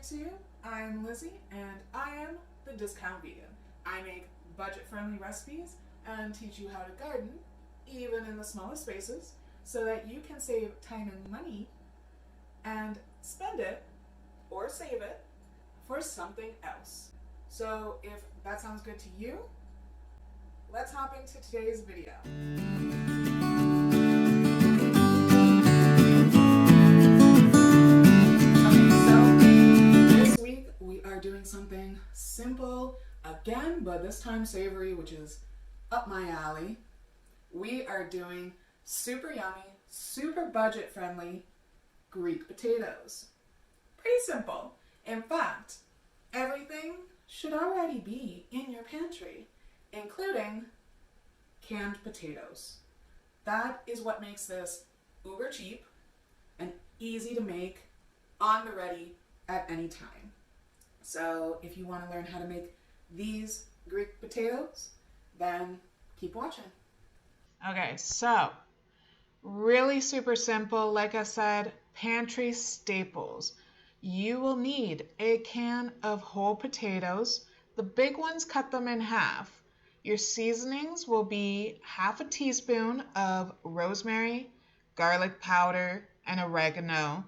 YouTube. I'm Lizzie and I am the Discount Vegan. I make budget-friendly recipes and teach you how to garden, even in the smallest spaces, so that you can save time and money and spend it or save it for something else. So if that sounds good to you, let's hop into today's video. We are doing something simple again, but this time savory, which is up my alley. We are doing super yummy, super budget friendly Greek potatoes. Pretty simple. In fact, everything should already be in your pantry, including canned potatoes. That is what makes this uber cheap and easy to make on the ready at any time. So if you want to learn how to make these Greek potatoes, then keep watching. Okay, so really super simple. Like I said, pantry staples. You will need a can of whole potatoes. The big ones, cut them in half. Your seasonings will be half a teaspoon of rosemary, garlic powder, and oregano,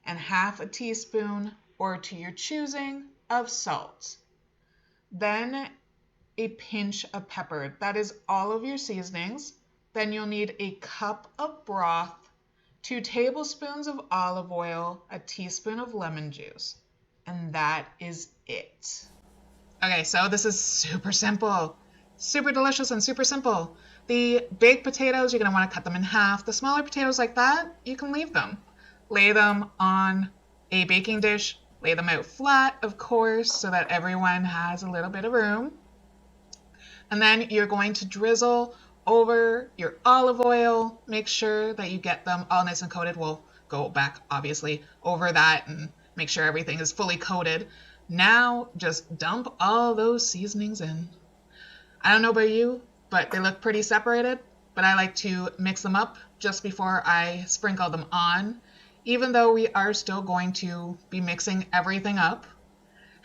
and half a teaspoon, or to your choosing, of salt. Then a pinch of pepper. That is all of your seasonings. Then you'll need a cup of broth, 2 tablespoons of olive oil, a teaspoon of lemon juice, and that is it. Okay, so this is super simple, super delicious and super simple. The big potatoes, you're gonna wanna cut them in half. The smaller potatoes like that, you can leave them. Lay them on a baking dish. Lay them out flat, of course, so that everyone has a little bit of room. And then you're going to drizzle over your olive oil. Make sure that you get them all nice and coated. We'll go back, obviously, over that and make sure everything is fully coated. Now, just dump all those seasonings in. I don't know about you, but they look pretty separated, but I like to mix them up just before I sprinkle them on. Even though we are still going to be mixing everything up,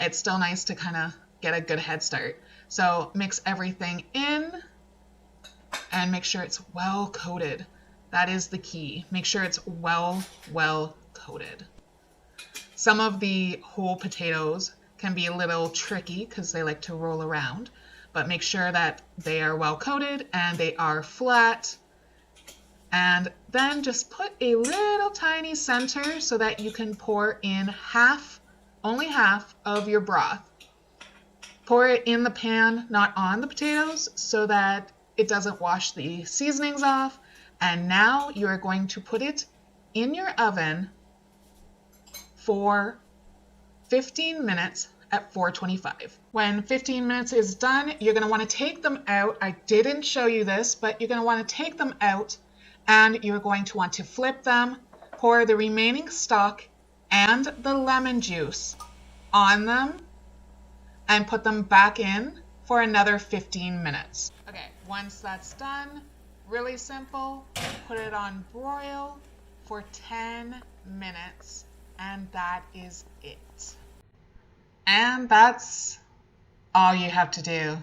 it's still nice to kind of get a good head start. So mix everything in and make sure it's well coated. That is the key. Make sure it's well coated. Some of the whole potatoes can be a little tricky because they like to roll around, but make sure that they are well coated and they are flat. And then just put a little tiny center so that you can pour in only half of your broth. Pour it in the pan, not on the potatoes, so that it doesn't wash the seasonings off. And now you are going to put it in your oven for 15 minutes at 425. When 15 minutes is done, you're going to want to take them out. I didn't show you this, but you're going to want to take them out and you're going to want to flip them, pour the remaining stock and the lemon juice on them, and put them back in for another 15 minutes. Okay, once that's done, really simple, put it on broil for 10 minutes, and that is it. And that's all you have to do.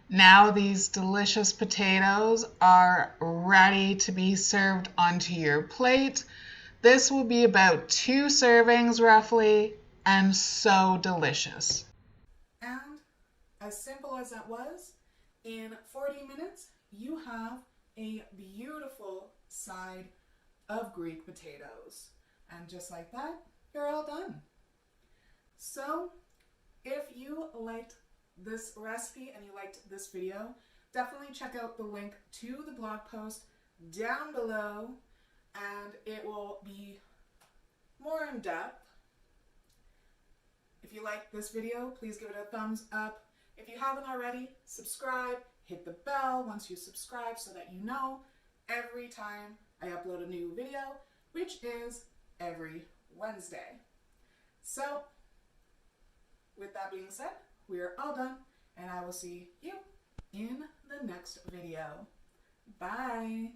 Now these delicious potatoes are ready to be served onto your plate. This will be about 2 servings roughly, and so delicious. And as simple as that was, in 40 minutes, you have a beautiful side of Greek potatoes. And just like that, you're all done. So, if you liked this recipe and you liked this video, definitely check out the link to the blog post down below, and it will be more in depth. If you like this video, please give it a thumbs up. If you haven't already, subscribe, hit the bell once you subscribe so that you know every time I upload a new video, which is every Wednesday. So, with that being said, we are all done, and I will see you in the next video. Bye!